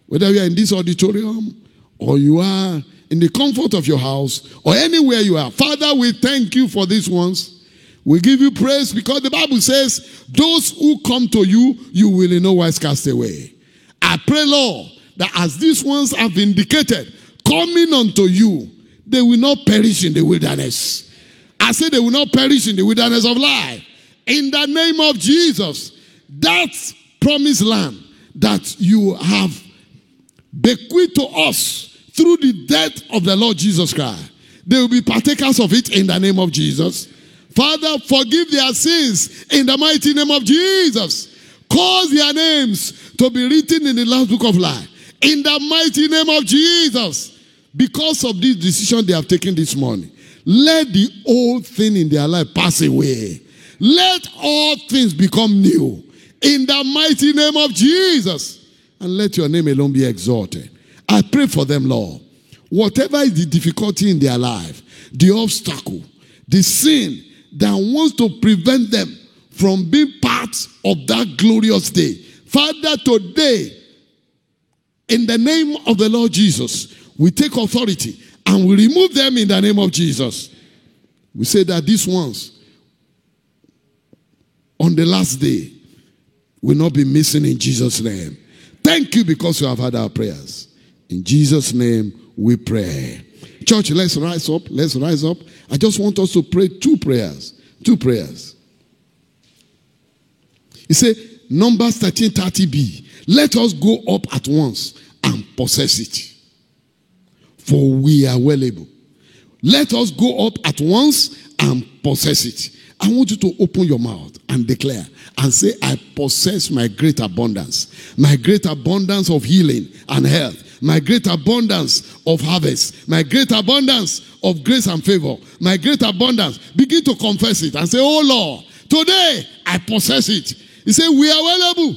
whether you are in this auditorium or you are in the comfort of your house or anywhere you are. Father, we thank you for these ones. We give you praise because the Bible says, those who come to you, you will in no wise cast away. I pray, Lord, that as these ones have indicated, coming unto you, they will not perish in the wilderness. I say they will not perish in the wilderness of life. In the name of Jesus, that promised land that you have bequeathed to us through the death of the Lord Jesus Christ, they will be partakers of it in the name of Jesus. Father, forgive their sins in the mighty name of Jesus. Cause their names to be written in the Lamb's Book of Life in the mighty name of Jesus. Because of this decision they have taken this morning, let the old thing in their life pass away. Let all things become new in the mighty name of Jesus. And let your name alone be exalted. I pray for them, Lord. Whatever is the difficulty in their life, the obstacle, the sin that wants to prevent them from being part of that glorious day. Father, today, in the name of the Lord Jesus, we take authority and we remove them in the name of Jesus. We say that these ones, on the last day, will not be missing in Jesus' name. Thank you because you have heard our prayers. In Jesus' name we pray. Church, let's rise up. Let's rise up. I just want us to pray 2 prayers. 2 prayers. He said, Numbers 13:30b. Let us go up at once and possess it. For we are well able. Let us go up at once and possess it. I want you to open your mouth and declare and say, I possess my great abundance. My great abundance of healing and health. My great abundance of harvest. My great abundance of grace and favor. My great abundance. Begin to confess it and say, oh Lord, today I possess it. He said, we are well able.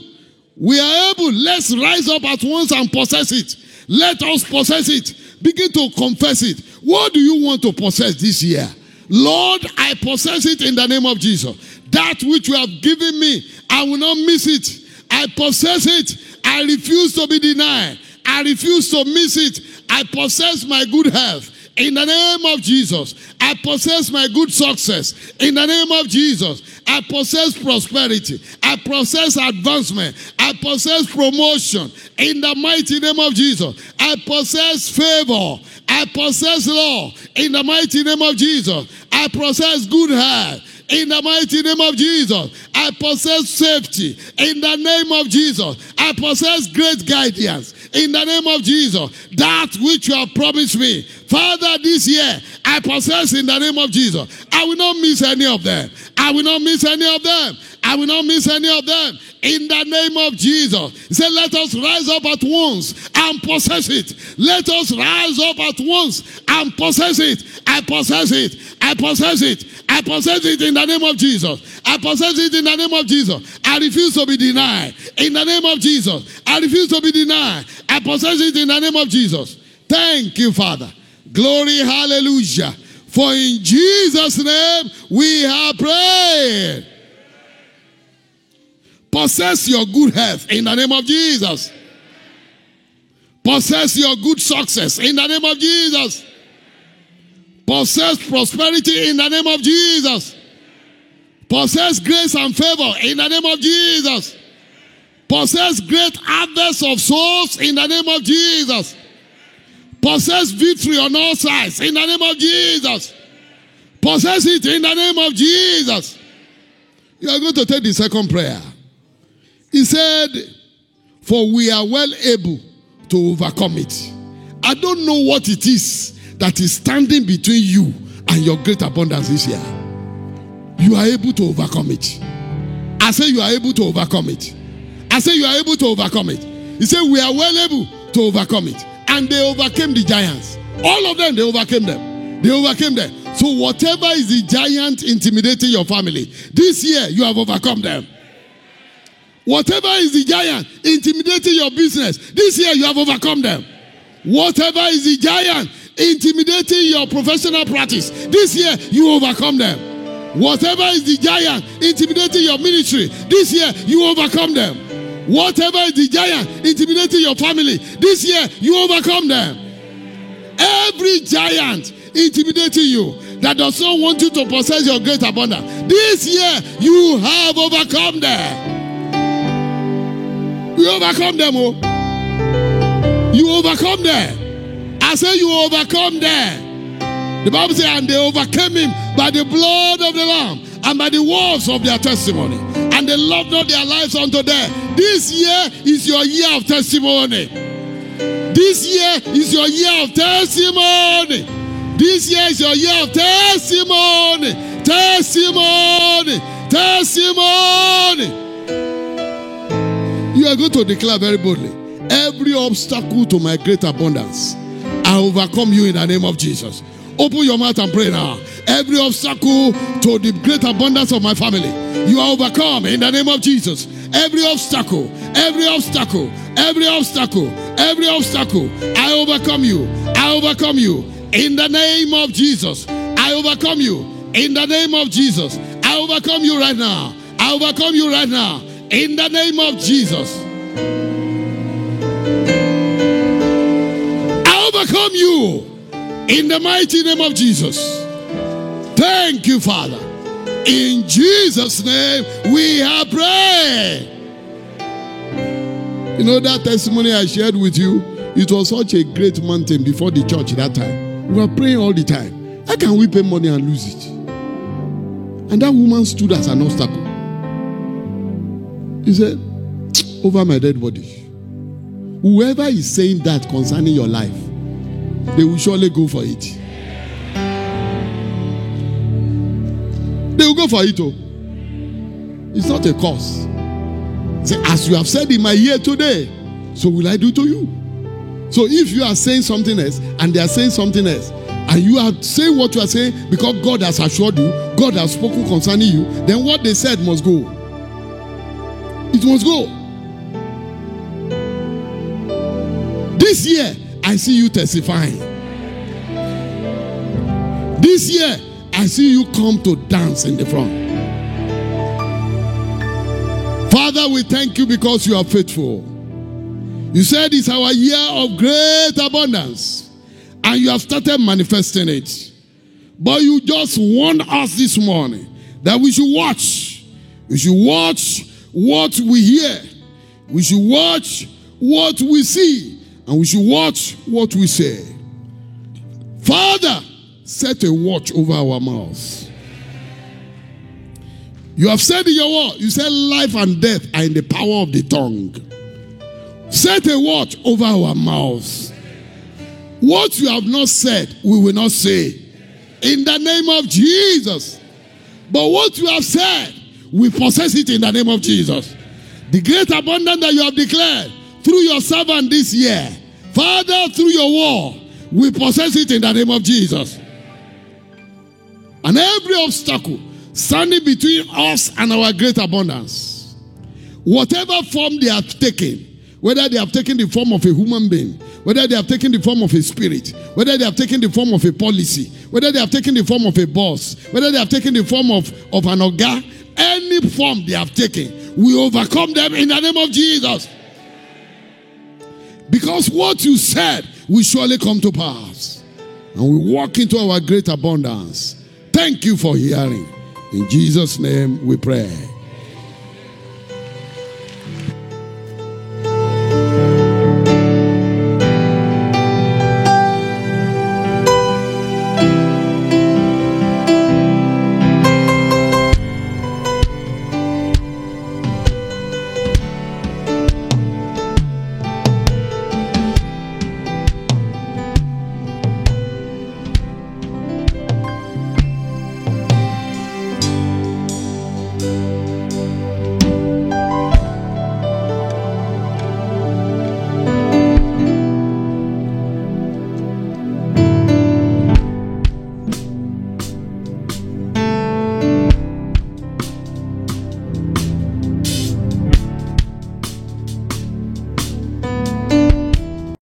We are able. Let's rise up at once and possess it. Let us possess it. Begin to confess it. What do you want to possess this year? Lord, I possess it in the name of Jesus. That which you have given me, I will not miss it. I possess it. I refuse to be denied. I refuse to miss it. I possess my good health in the name of Jesus. I possess my good success in the name of Jesus. I possess prosperity. I possess advancement. I possess promotion in the mighty name of Jesus. I possess favor. I possess law in the mighty name of Jesus. I possess good health in the mighty name of Jesus. I possess safety in the name of Jesus. I possess great guidance in the name of Jesus. That which you have promised me, Father, this year, I possess in the name of Jesus. I will not miss any of them. I will not miss any of them. I will not miss any of them. In the name of Jesus. He said, let us rise up at once and possess it. Let us rise up at once and possess it. I possess it. I possess it. I possess it in the name of Jesus. I possess it in the name of Jesus. I refuse to be denied. In the name of Jesus. I refuse to be denied. I possess it in the name of Jesus. Thank you, Father. Glory, hallelujah. For in Jesus' name we have prayed. Possess your good health in the name of Jesus. Possess your good success in the name of Jesus. Possess prosperity in the name of Jesus. Possess grace and favor in the name of Jesus. Possess great harvest of souls in the name of Jesus. Possess victory on all sides in the name of Jesus. Possess it in the name of Jesus. You are going to take the second prayer. He said, for we are well able to overcome it. I don't know what it is that is standing between you and your great abundance this year. You are able to overcome it. I say you are able to overcome it. I say you are able to overcome it. He said we are well able to overcome it. And they overcame the giants. All of them, they overcame them. They overcame them. So whatever is the giant intimidating your family, this year you have overcome them. Whatever is the giant intimidating your business, this year you have overcome them. Whatever is the giant intimidating your professional practice, this year you overcome them. Whatever is the giant intimidating your ministry, this year you overcome them. Whatever is the giant intimidating your family, this year you overcome them. Every giant intimidating you that does not want you to possess your great abundance, this year you have overcome them. You overcome them, oh. You overcome them. I say you overcome them. The Bible says, and they overcame him by the blood of the Lamb and by the words of their testimony. And they loved not their lives unto death. This year is your year of testimony. This year is your year of testimony. This year is your year of testimony. Testimony. Testimony. You are going to declare very boldly, every obstacle to my great abundance, I overcome you in the name of Jesus. Open your mouth and pray now. Every obstacle to the great abundance of my family, you are overcome in the name of Jesus. Every obstacle, every obstacle, every obstacle, every obstacle, I overcome you. I overcome you in the name of Jesus. I overcome you in the name of Jesus. I overcome you right now. I overcome you right now in the name of Jesus. I overcome you in the mighty name of Jesus. Thank you, Father. In Jesus' name we have prayed. You know that testimony I shared with you? It was such a great mountain before the church that time. We were praying all the time. How can we pay money and lose it? And that woman stood as an obstacle. He said, over my dead body. Whoever is saying that concerning your life, they will surely go for it. They will go for it. Oh. It's not a curse. Say, as you have said in my ear today, so will I do to you. So if you are saying something else and they are saying something else, and you are saying what you are saying because God has assured you, God has spoken concerning you, then what they said must go. It must go. This year, I see you testifying. This year, I see you come to dance in the front. Father, we thank you because you are faithful. You said it's our year of great abundance, and you have started manifesting it. But you just warned us this morning that we should watch. We should watch what we hear. We should watch what we see. And we should watch what we say. Father, set a watch over our mouths. You have said in your word, you said life and death are in the power of the tongue. Set a watch over our mouths. What you have not said, we will not say. In the name of Jesus. But what you have said, we possess it in the name of Jesus. The great abundance that you have declared through your servant this year, Father, through your word, we possess it in the name of Jesus. And every obstacle standing between us and our great abundance, whatever form they have taken, whether they have taken the form of a human being, whether they have taken the form of a spirit, whether they have taken the form of a policy, whether they have taken the form of a boss, whether they have taken the form of an oga, any form they have taken, we overcome them in the name of Jesus. Because what you said will surely come to pass. And we walk into our great abundance. Thank you for hearing. In Jesus' name we pray.